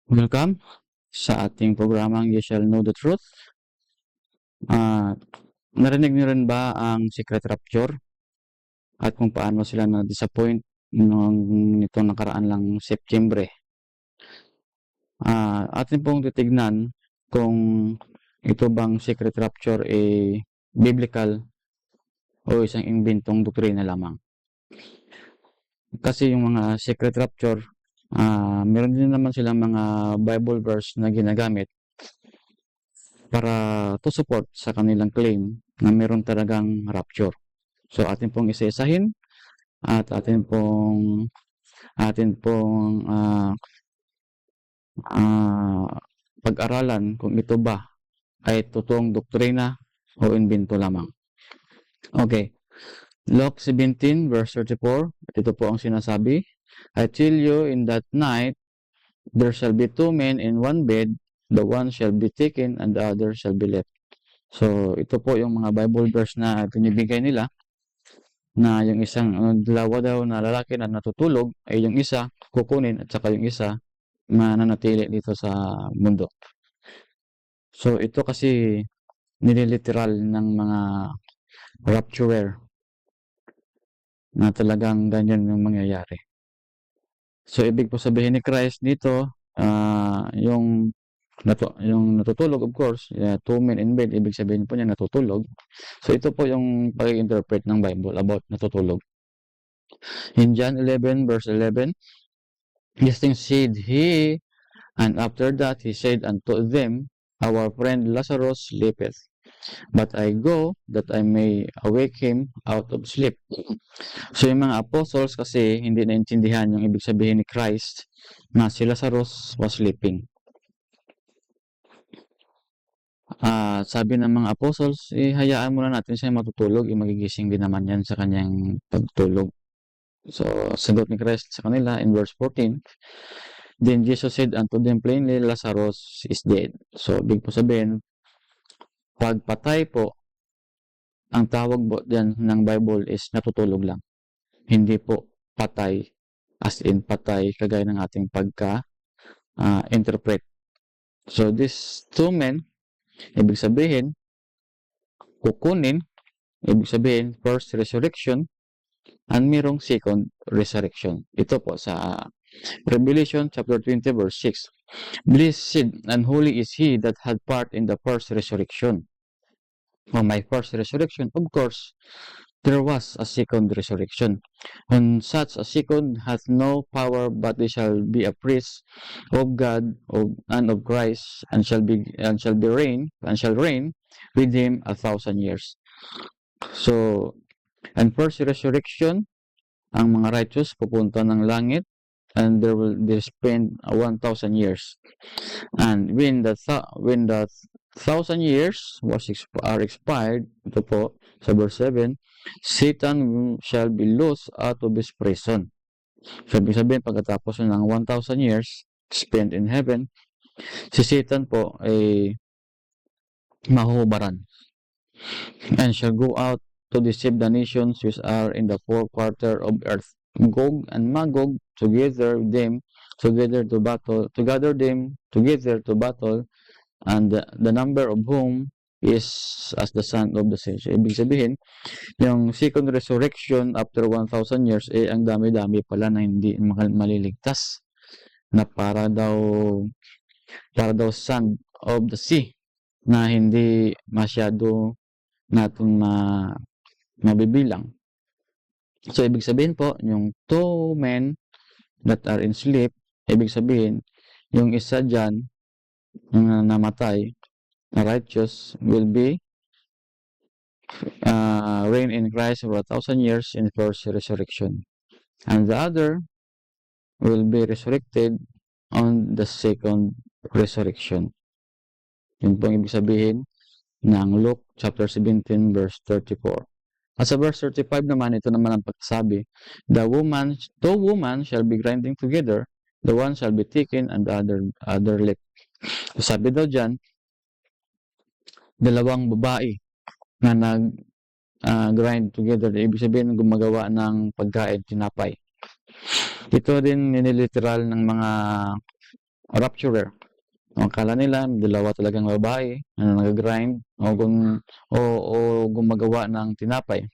Welcome sa ating programang You Shall Know the Truth. Narinig niyo rin ba ang secret rapture at kung paano sila na-disappoint nitong nakaraan lang Setyembre? Atin pong titignan kung ito bang secret rapture ay biblical o isang imbentong doktrina lamang. Kasi yung mga secret rapture, meron din naman silang mga Bible verse na ginagamit para to support sa kanilang claim na meron talagang rapture. So atin pong isa-isahin at atin pong pag-aralan kung ito ba ay totoong doktrina o imbento lamang. Okay. Luke 17 verse 34, ito po ang sinasabi, I tell you, in that night there shall be two men in one bed, the one shall be taken and the other shall be left. So ito po yung mga Bible verse na binibigay nila, na yung isang dalawa daw na lalaki na natutulog ay yung isa kukunin at saka yung isa mananatili dito sa mundo. So ito kasi nililiteral ng mga rapturer na talagang ganyan yung mangyayari. So ibig po sabihin ni Christ dito, yung natutulog, of course, two men in bed, ibig sabihin po niya natutulog. So ito po yung pag-interpret ng Bible about natutulog. In John 11 verse 11, these things said he, and after that he said unto them, our friend Lazarus sleepeth, but I go that I may awake him out of sleep. So yung mga apostles kasi hindi naintindihan yung ibig sabihin ni Christ na si Lazarus was sleeping. Sabi ng mga apostles, hayaan muna natin siya matutulog, magigising din naman yan sa kanyang pagtulog. So, sagot ni Christ sa kanila in verse 14, Then Jesus said unto them plainly, Lazarus is dead. So, ibig po sabihin, pag patay po, ang tawag po dyan ng Bible is natutulog lang. Hindi po patay, as in patay, kagaya ng ating pagka-interpret. So, these two men, ibig sabihin, kukunin, ibig sabihin, first resurrection, and mayroong second resurrection. Ito po sa Revelation chapter 20 verse 6. Blessed and holy is he that had part in the first resurrection. On my first resurrection, of course, there was a second resurrection. And such a second hath no power, but they shall be a priest of God and of Christ, and shall reign with him 1,000 years. So, and first resurrection, ang mga righteous pupunta ng langit, and they spend 1,000 years. And when the 1,000 years are expired, ito po sa verse 7, Satan shall be loosed out of his prison. So, ibig sabihin, pagkatapos ng 1,000 years spent in heaven, si Satan po ay mahuhubaran and shall go out to deceive the nations which are in the four quarter of earth, Gog and Magog, to gather them together to battle, and the number of whom is as the sand of the sea. So, ibig sabihin, yung second resurrection after 1,000 years, ang dami-dami pala na hindi maliligtas, na para daw sand of the sea, na hindi masyado natin mabibilang. So, ibig sabihin po, yung two men that are in sleep, ibig sabihin, yung isa dyan, yung namatay, na righteous, will be reign in Christ for 1,000 years in first resurrection. And the other will be resurrected on the second resurrection. Yun po ang ibig sabihin ng Luke chapter 17 verse 34. At sa verse 35 naman, ito naman ang pagsasabi, two women shall be grinding together, the one shall be taken and the other left. So, sabi daw dyan, dalawang babae na nag-grind together, ibig sabihin gumagawa ng pagkain, tinapay. Ito din niliteral ng mga rapturer. Ang akala nila, dalawa talagang babae na nag-grind o gumagawa ng tinapay.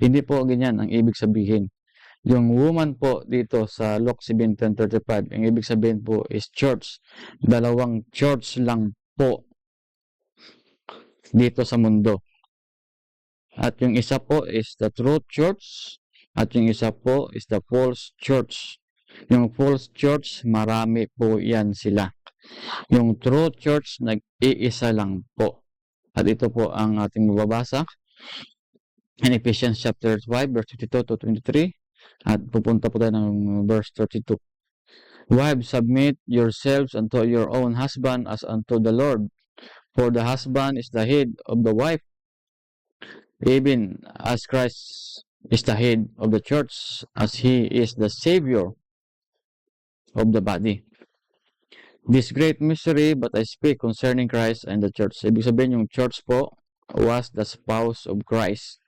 Hindi po ganyan ang ibig sabihin. Yung woman po dito sa Luke 17:35, ang ibig sabihin po is church. Dalawang church lang po dito sa mundo. At yung isa po is the true church at yung isa po is the false church. Yung false church, marami po yan sila. Yung true church, nag-iisa lang po. At ito po ang ating mababasa in Ephesians chapter 5, verse 22 to 23. At pupunta po tayo ng verse 32. Wives, submit yourselves unto your own husband as unto the Lord. For the husband is the head of the wife, even as Christ is the head of the church, as he is the Savior of the body. This great mystery, but I speak concerning Christ and the church. Ibig sabihin, yung church po was the spouse of Christ.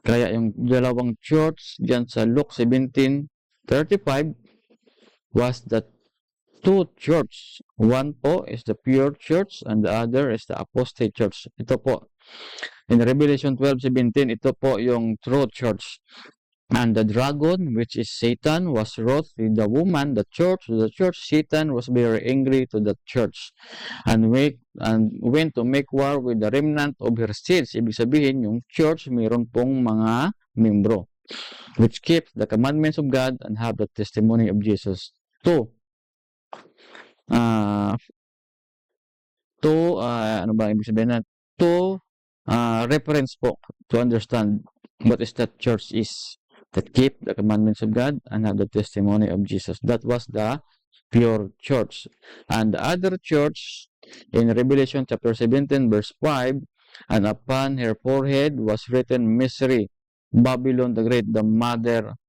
Kaya yung dalawang church diyan sa Luke 17:35 was the two church. One po is the pure church and the other is the apostate church. Ito po. In Revelation 12:17, ito po yung true church. And the dragon, which is Satan, was wroth with the woman, the church. Satan was very angry to the church and went to make war with the remnant of her seeds. Ibig sabihin, yung church, mayroon pong mga membro which keep the commandments of God and have the testimony of Jesus. Ano ba ibig sabihin na? Reference po to understand what is that church is. That keep the commandments of God and have the testimony of Jesus. That was the pure church. And the other church in Revelation chapter 17 verse 5, and upon her forehead was written misery, Babylon the Great, the mother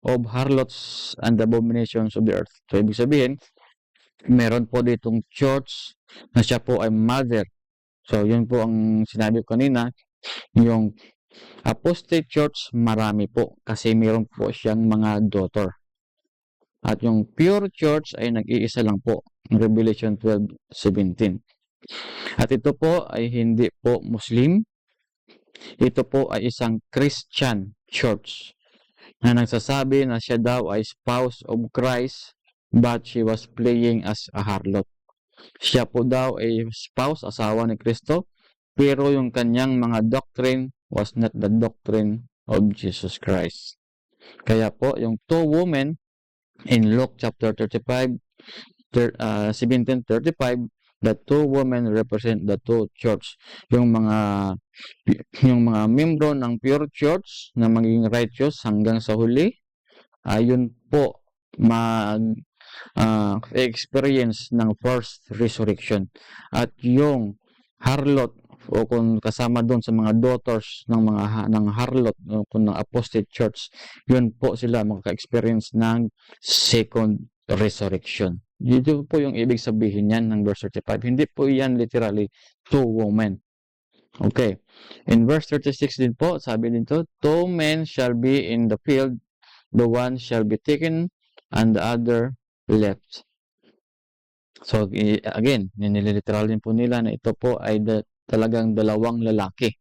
of harlots and abominations of the earth. So, ibig sabihin, meron po ditong church na siya po ay mother. So, yun po ang sinabi ko kanina, yung apostate church, marami po kasi meron po siyang mga daughter. At yung pure church ay nag-iisa lang po, Revelation 12:17. At ito po ay hindi po Muslim. Ito po ay isang Christian church na nagsasabi na siya daw ay spouse of Christ but she was playing as a harlot. Siya po daw ay spouse, asawa ni Kristo, pero yung kanyang mga doctrine was not the doctrine of Jesus Christ. Kaya po, yung two women in Luke chapter 35, 17:35, the two women represent the two church. Yung mga membro ng pure church na maging righteous hanggang sa huli, ayun po experience ng first resurrection. At yung harlot o kung kasama doon sa mga daughters ng harlot kung ng apostate church, yun po sila makaka-experience ng second resurrection. Dito po yung ibig sabihin yan ng verse 35. Hindi po yan literally two women. Okay. In verse 36 din po, sabi dito, two men shall be in the field, the one shall be taken and the other left. So, again, nililiteral din po nila na ito po ay talagang dalawang lalaki.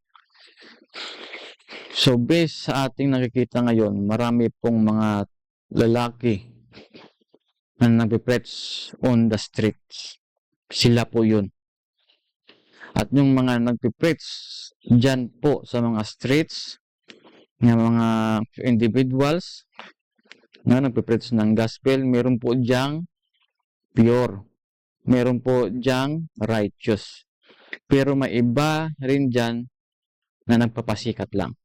So, based sa ating nakikita ngayon, marami pong mga lalaki na nagpe-preach on the streets. Sila po yun. At yung mga nagpe-preach dyan po sa mga streets, ng mga individuals na nagpe-preach ng gospel, meron po dyang pure. Meron po dyang righteous. Pero may iba rin dyan na nagpapasikat lang.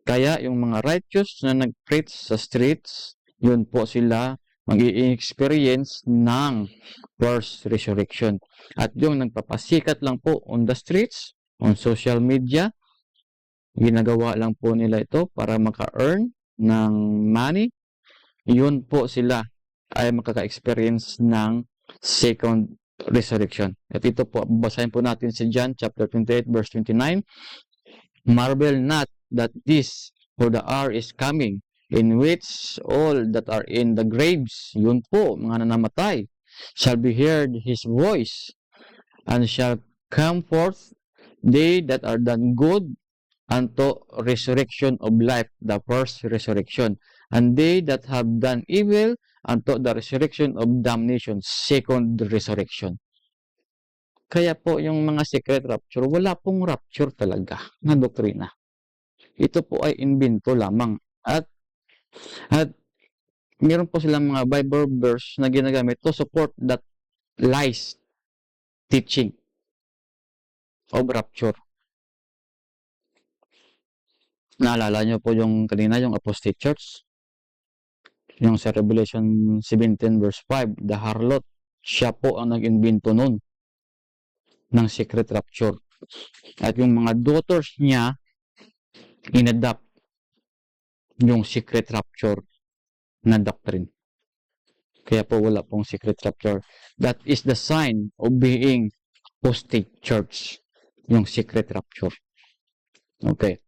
Kaya yung mga righteous na nag-preach sa streets, yun po sila mag-i-experience ng first resurrection. At yung nagpapasikat lang po on the streets, on social media, ginagawa lang po nila ito para maka-earn ng money, yun po sila ay makaka-experience ng second resurrection. At ito po, basahin po natin si John chapter 28 verse 29. Marvel not that this, for the hour is coming, in which all that are in the graves, yun po, mga nanamatay, shall be heard his voice, and shall come forth, they that are done good, unto resurrection of life, the first resurrection, and they that have done evil, unto the resurrection of damnation, second resurrection. Kaya po yung mga secret rapture, wala pong rapture talaga na doktrina. Ito po ay imbento lamang. At meron po silang mga Bible verse na ginagamit to support that lies teaching of rapture. Naalala nyo po yung kanina, yung apostate church? Yung sa Revelation 17 verse 5, the harlot, siya po ang nag-invento nun ng secret rapture. At yung mga daughters niya, inadapt yung secret rapture na doctrine. Kaya po wala pong secret rapture. That is the sign of being apostate church, yung secret rapture. Okay.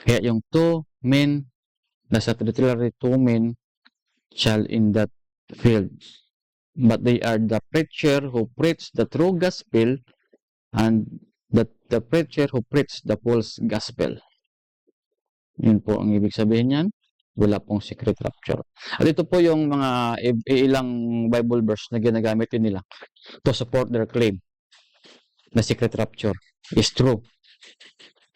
Kaya yung two men, nasa literally two men shall in that field. But they are the preacher who preach the true gospel and the preacher who preach the false gospel. Yun po ang ibig sabihin niyan. Wala pong secret rapture. At ito po yung mga ilang Bible verse na ginagamit din nila to support their claim na secret rapture is true.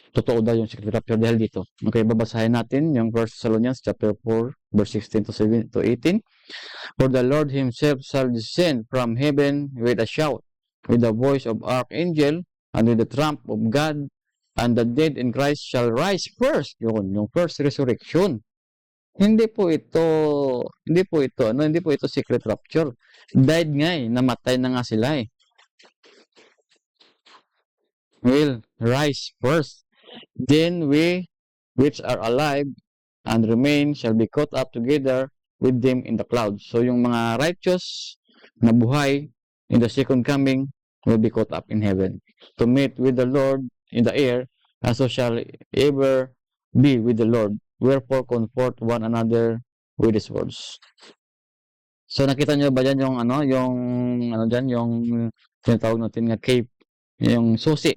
Totoo daw yung secret rapture dahil dito. Okay, babasahin natin yung 1 Thessalonians chapter 4, verse 16 to 18. For the Lord himself shall descend from heaven with a shout, with the voice of archangel, and with the trump of God, and the dead in Christ shall rise first. Yun, yung first resurrection. Hindi po ito secret rapture. Died nga namatay na nga sila will rise first. Then we which are alive and remain shall be caught up together with them in the clouds. So yung mga righteous na buhay in the second coming will be caught up in heaven to meet with the Lord in the air, and so shall ever be with the Lord. Wherefore comfort one another with these words. So nakita nyo ba dyan yung tinatawag natin nga cave, yung susi,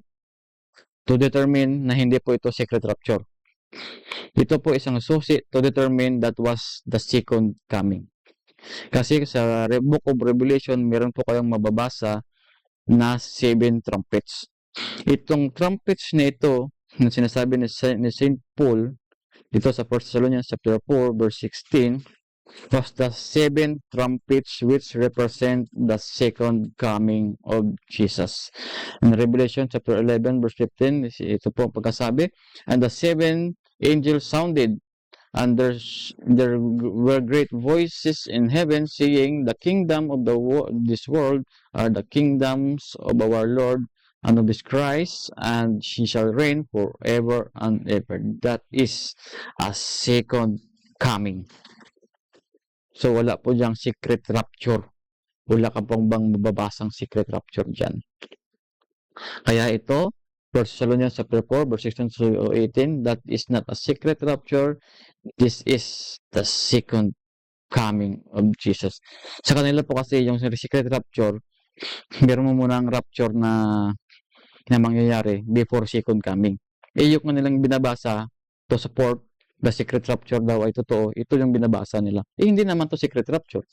to determine na hindi po ito secret rapture. Ito po isang susi to determine that was the second coming. Kasi sa book of Revelation, meron po kayong mababasa na 7 trumpets. Itong trumpets na ito, na sinasabi ni St. Paul, dito sa 1 Thessalonians chapter 4, verse 16, was the 7 trumpets which represent the second coming of Jesus. In Revelation chapter 11, verse 15, ito po ang pagkasabi, and the 7 angels sounded, and there were great voices in heaven saying, the kingdom of this world are the kingdoms of our Lord and of his Christ, and he shall reign forever and ever. That is a second coming. So wala po diyang secret rapture. Wala ka pong bang mababasang secret rapture dyan. Kaya ito, 1 Thessalonians chapter 4, verse 16 to 18, that is not a secret rapture. This is the second coming of Jesus. Sa kanila po kasi yung secret rapture, meron mo muna ang rapture na mangyayari before second coming. Yung kanilang binabasa to support the secret rapture daw ay totoo, ito yung binabasa nila. Hindi naman to secret rapture.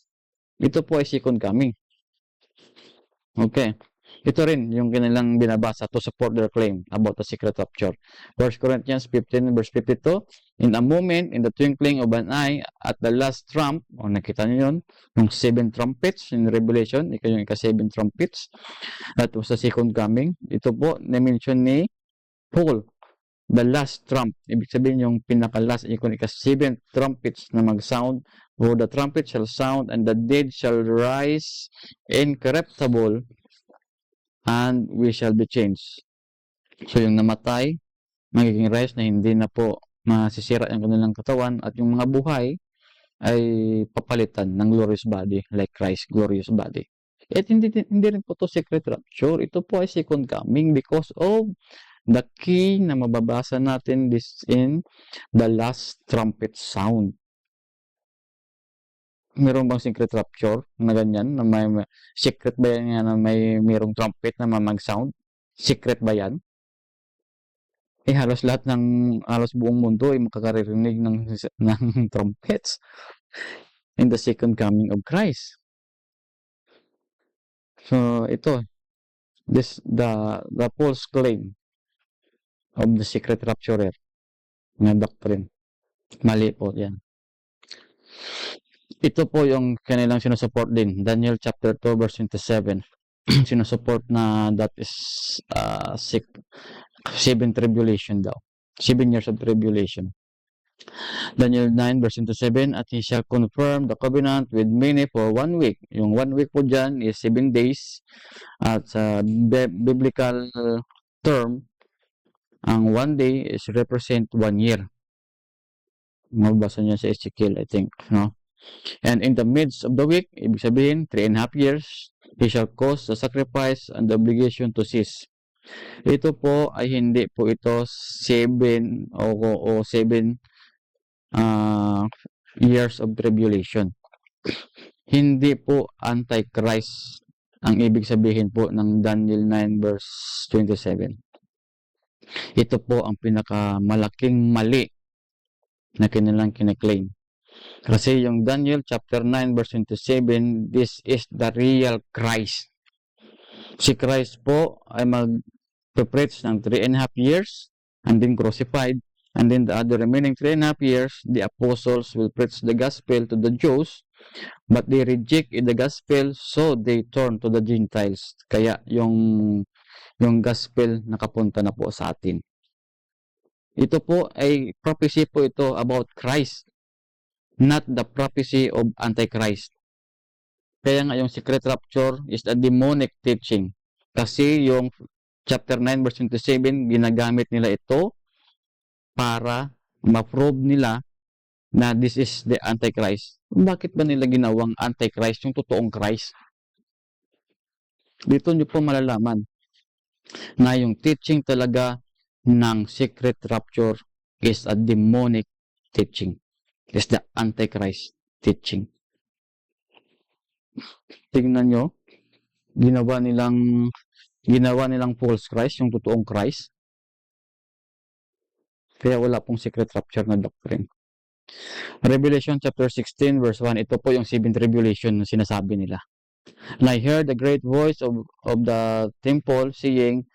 Ito po ay second coming. Okay. Ito rin yung kanilang binabasa to support their claim about the secret rapture. 1 Corinthians 15 verse 52, in a moment, in the twinkling of an eye, at the last trump, nakita nyo yun, yung 7 trumpets in Revelation, yung ika-7 trumpets, that was the second coming. Ito po, na-mention ni Paul, the last trump. Ibig sabihin yung pinaka-last, yung ika-7 trumpets na mag-sound, for the trumpet shall sound, and the dead shall rise incorruptible, and we shall be changed. So yung namatay, magiging rise na hindi na po masisira ang kanilang katawan, at yung mga buhay ay papalitan ng glorious body like Christ's glorious body. At hindi rin po to secret rapture. Ito po ay second coming because of The key na mababasa natin is in the last trumpet sound. Meron bang secret rapture na ganyan? Na may secret ba yan na mayroong trumpet na mamag-sound? Secret ba yan? Halos lahat halos buong mundo ay makakaririnig ng trumpets in the second coming of Christ. So, ito, the false claim of the secret rapturer na doctrine. Mali po yan. Ito po yung kanilang sinusupport din. Daniel chapter 2 verse 27. Sinusupport na that is 7 tribulation daw. 7 years of tribulation. Daniel 9 verse 27, at he shall confirm the covenant with many for 1 week. Yung 1 week po dyan is 7 days. At sa biblical term, ang 1 day is represent 1 year. Mabasa niya sa Ezekiel, I think. No? And in the midst of the week, ibig sabihin, 3.5 years, he shall cause the sacrifice and the obligation to cease. Ito po ay hindi po ito 7 o 7 years of tribulation. Hindi po antichrist ang ibig sabihin po ng Daniel 9 verse 27. Ito po ang pinakamalaking mali na kanilang kiniklaim. Kasi yung Daniel chapter 9 verse 27, this is the real Christ. Si Christ po ay mag-preach ng 3.5 years and then crucified, and then the other remaining 3.5 years, the apostles will preach the gospel to the Jews, but they reject the gospel, so they turn to the Gentiles. Kaya yung gospel nakapunta na po sa atin. Ito po ay prophecy po ito about Christ, not the prophecy of Antichrist. Kaya nga yung secret rapture is a demonic teaching. Kasi yung chapter 9 verse 27, ginagamit nila ito para ma-prove nila na this is the Antichrist. Bakit ba nila ginawang Antichrist yung totoong Christ? Dito nyo po malalaman na yung teaching talaga ng secret rapture is a demonic teaching. Is the Antichrist teaching. Tingnan nyo, ginawa nilang false Christ, yung totoong Christ. Kaya wala pong secret rapture na doctrine. Revelation chapter 16 verse 1, ito po yung 7 tribulation na sinasabi nila. And I heard the great voice of the temple saying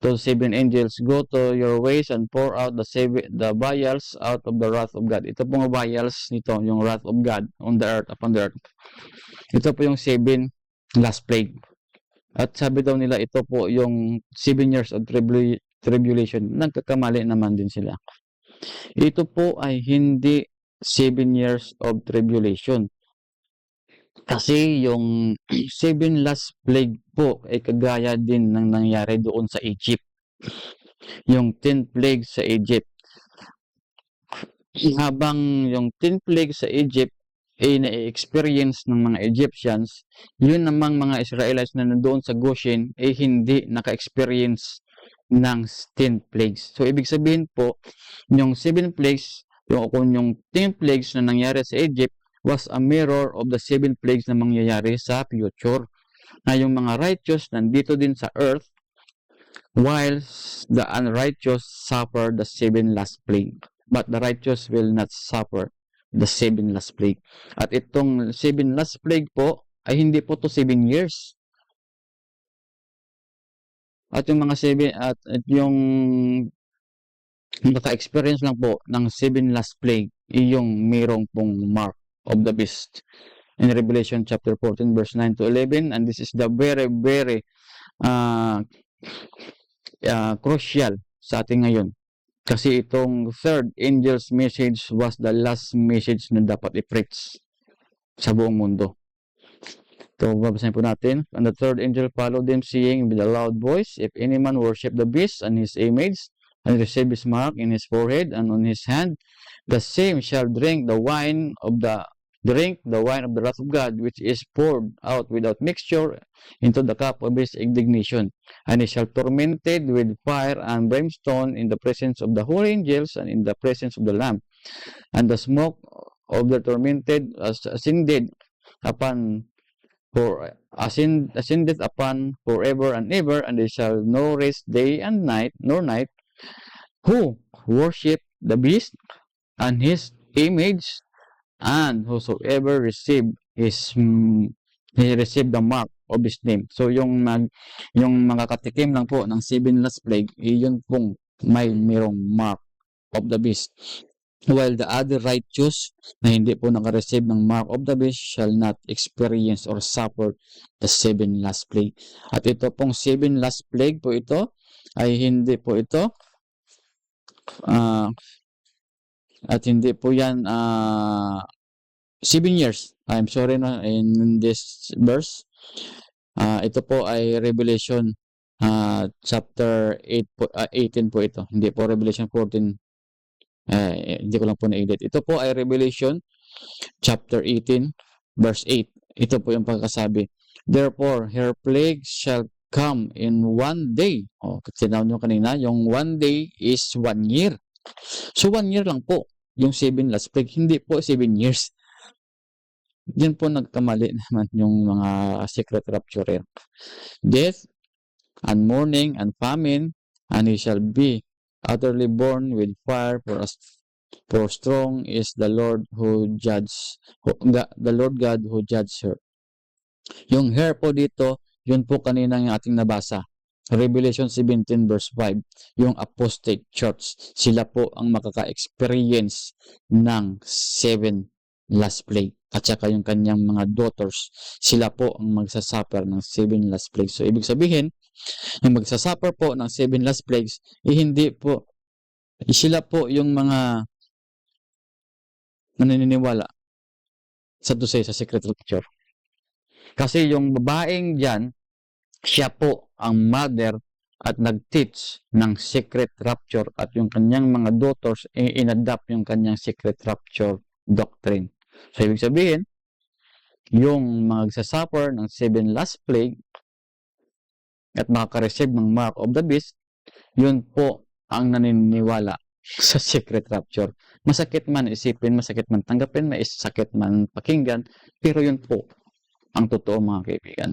to 7 angels, go to your ways and pour out the vials out of the wrath of God. Ito pong vials nito, yung wrath of God on the earth, upon the earth. Ito po yung 7 last plague. At sabi daw nila, ito po yung 7 years of tribulation. Nagkakamali naman din sila. Ito po ay hindi 7 years of tribulation. Kasi yung 7 last plague po ay kagaya din ng nangyari doon sa Egypt. Yung 10 plague sa Egypt. Habang yung 10 plague sa Egypt ay na-experience ng mga Egyptians, yun namang mga Israelites na nandoon sa Goshen ay hindi naka-experience ng 10 plagues. So, ibig sabihin po, yung 7 plagues, yung 10 plagues na nangyari sa Egypt, was a mirror of the 7 plagues na mangyayari sa future. Na yung mga righteous nandito din sa earth, while the unrighteous suffer the 7 last plague. But the righteous will not suffer the 7 last plague. At itong 7 last plague po, ay hindi po to 7 years. At yung mga 7, at yung naka-experience lang po ng 7 last plague, yung mayroong pong mark of the beast in Revelation chapter 14 verse 9 to 11, and this is the very very crucial sa ating ngayon, kasi itong third angel's message was the last message na dapat i-preach sa buong mundo. So babasahin po natin. And the third angel followed them, saying with a loud voice, if any man worship the beast and his image, and receive his mark in his forehead and on his hand, the same shall drink the wine of the drink the wine of the wrath of God, which is poured out without mixture into the cup of his indignation. And he shall tormented with fire and brimstone in the presence of the holy angels and in the presence of the Lamb. And the smoke of the tormented ascended upon ascended upon forever and ever, and they shall no rest day and night, nor night, who worship the beast and his image, and whosoever receive he received the mark of his name. So yung mga katikim lang po ng 7 last plague, iyon pong mayroong mark of the beast. While the other righteous na hindi po nakareceive ng mark of the beast shall not experience or suffer the 7 last plague. At ito pong 7 last plague po ito ay hindi po ito at hindi po yan 7 years. I'm sorry na in this verse. Ito po ay Revelation chapter 8 po, 18 po ito. Hindi po Revelation 14. Hindi ko lang po na-edit. Ito po ay Revelation chapter 18 verse 8. Ito po yung pagkasabi. Therefore, her plague shall come in 1 day. Sinabi nyo kanina, yung 1 day is 1 year. So, 1 year lang po yung 7 last plague. Hindi po 7 years. Yan po nagkamali naman yung mga secret rapture. Death and mourning and famine, and he shall be utterly born with fire, for strong is the Lord who judges, the Lord God who judges her. Yung her po dito, yun po kanina yung ating nabasa. Revelation 17 verse 5, yung apostate church, sila po ang makaka-experience ng 7 last plague. At saka yung kanyang mga daughters, sila po ang magsasuffer ng 7 last plagues. So, ibig sabihin, yung magsasuffer po ng 7 last plagues, hindi po, sila po yung mga naniniwala sa secret rapture. Kasi yung babaeng dyan, siya po ang mother at nag-teach ng secret rapture at yung kanyang mga daughters in-adapt yung kanyang secret rapture doctrine. So, ibig sabihin, yung magsasuffer ng 7 last plague at makaka-receive ng mark of the beast, yun po ang naniniwala sa secret rapture. Masakit man isipin, masakit man tanggapin, masakit man pakinggan, pero yun po ang totoo mga kaibigan.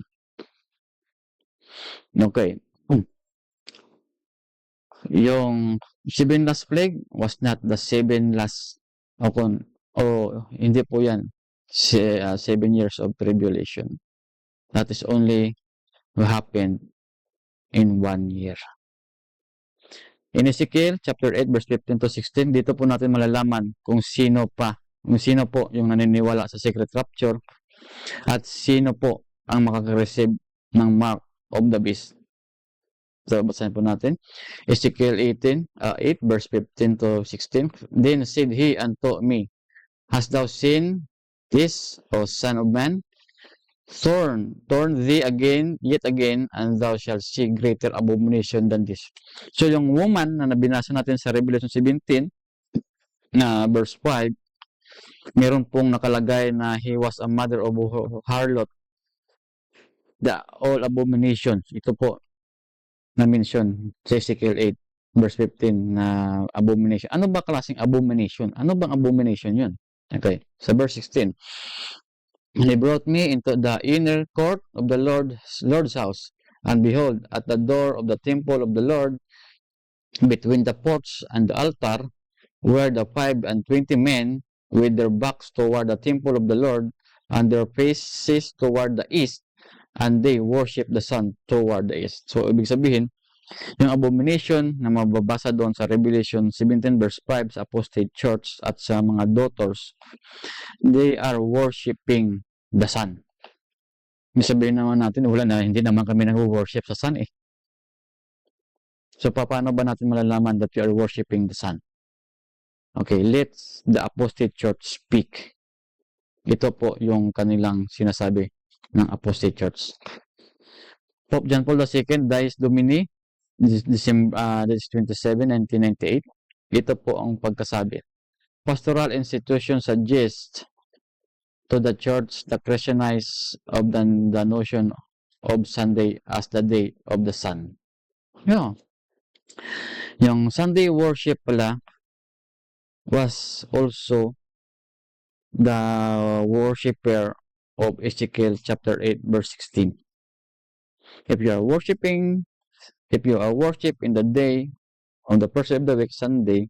Okay. Yung 7 last plague was not the 7 last hindi po yan 7 years of tribulation. That is only what happened in 1 year. In Ezekiel chapter 8 verse 15 to 16, dito po natin malalaman kung sino po yung naniniwala sa secret rapture at sino po ang makaka-receive ng mark of the beast. So, basahin po natin. Ezekiel 8 verse 15 to 16. Then said he unto me, Hast thou seen this, O son of man? Turn thee yet again, and thou shalt see greater abomination than this. So, yung woman na nabinasa natin sa Revelation 17, na verse 5, meron pong nakalagay na he was a mother of harlot. All abominations. Ito po, na-mention sa Ezekiel 8, verse 15, na abomination. Ano ba klaseng abomination? Ano bang abomination yun? Okay, sa verse 16. He brought me into the inner court of the Lord's house, and behold, at the door of the temple of the Lord, between the porch and the altar, were the 25 men with their backs toward the temple of the Lord, and their faces toward the east, and they worship the sun toward the east. So, ibig sabihin, yung abomination na mababasa doon sa Revelation 17 verse 5 sa apostate church at sa mga daughters, they are worshiping the sun. May sabihin naman natin, hindi naman kami nag-worship sa sun eh. So, paano ba natin malalaman that we are worshiping the sun? Okay, let the apostate church speak. Ito po yung kanilang sinasabi ng apostate church. Pope John Paul II, Dies Domini, December 27, 1998. Ito po ang pagkasabi. Pastoral institution suggests to the church the Christianize of the notion of Sunday as the day of the sun. Yeah. Yung Sunday worship pala was also the worshiper of Ezekiel chapter 8 verse 16. If you are worship in the day on the first day of the week, Sunday,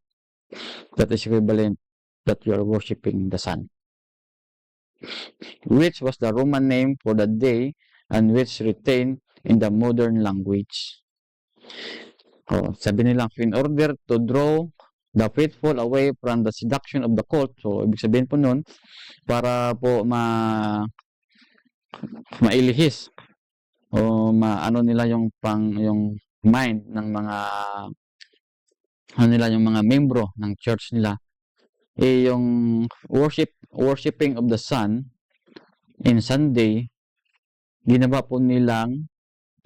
that is equivalent that you are worshiping the sun, which was the Roman name for the day and which retained in the modern language. Sabi nila, in order to draw the faithful away from the seduction of the cult. So, ibig sabihin po nun, para po mailihis o maano nila yung mind ng mga yung mga membro ng church nila, yung worshiping of the sun in Sunday, ginawa po nilang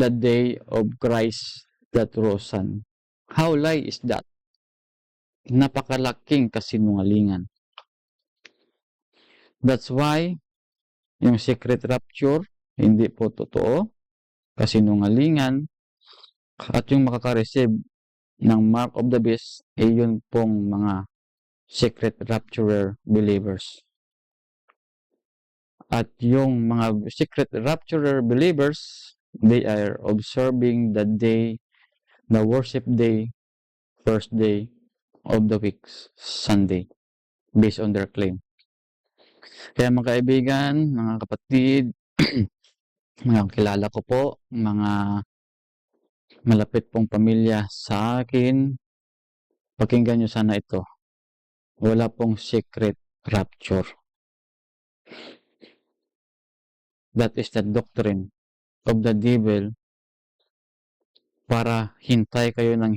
the day of Christ, the true sun. How lie is that? Napakalaking kasinungalingan. That's why yung secret rapture hindi po totoo, kasinungalingan, at yung makaka-receive ng mark of the beast ay yun pong mga secret rapturer believers. At yung mga secret rapturer believers, they are observing the day, the worship day, first day of the week, Sunday, based on their claim. Kaya mga kaibigan, mga kapatid, mga kilala ko po, mga malapit pong pamilya sa akin, pakinggan nyo sana ito. Wala pong secret rapture. That is the doctrine of the devil para hintay kayo ng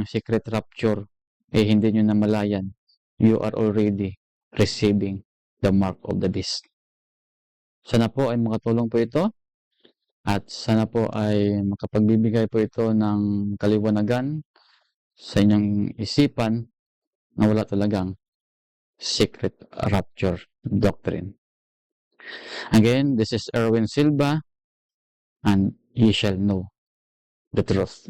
secret rapture, hindi nyo namalayan. You are already receiving the mark of the beast. Sana po ay makatulong po ito at sana po ay makapagbibigay po ito ng kaliwanagan sa inyong isipan na wala talagang secret rapture doctrine. Again, this is Erwin Silva, and ye shall know the truth.